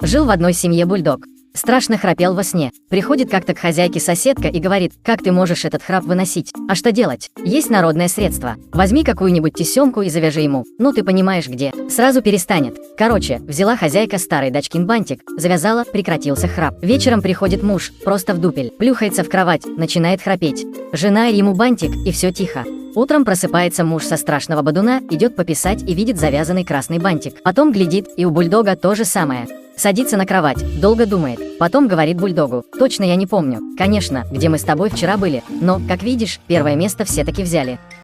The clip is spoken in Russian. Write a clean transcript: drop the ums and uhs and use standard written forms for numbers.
Жил в одной семье бульдог. Страшно храпел во сне. Приходит как-то к хозяйке соседка и говорит: «Как ты можешь этот храп выносить? А что делать? Есть народное средство. Возьми какую-нибудь тесемку и завяжи ему. Ну ты понимаешь где. Сразу перестанет». Короче, взяла хозяйка старый дочкин бантик, завязала, прекратился храп. Вечером приходит муж, просто в дупель, плюхается в кровать, начинает храпеть. Жена ему бантик, и все тихо. Утром просыпается муж со страшного бодуна, идет пописать и видит завязанный красный бантик. Потом глядит, и у бульдога то же самое. Садится на кровать, долго думает, потом говорит бульдогу: «Точно я не помню, конечно, где мы с тобой вчера были, но, как видишь, первое место все-таки взяли».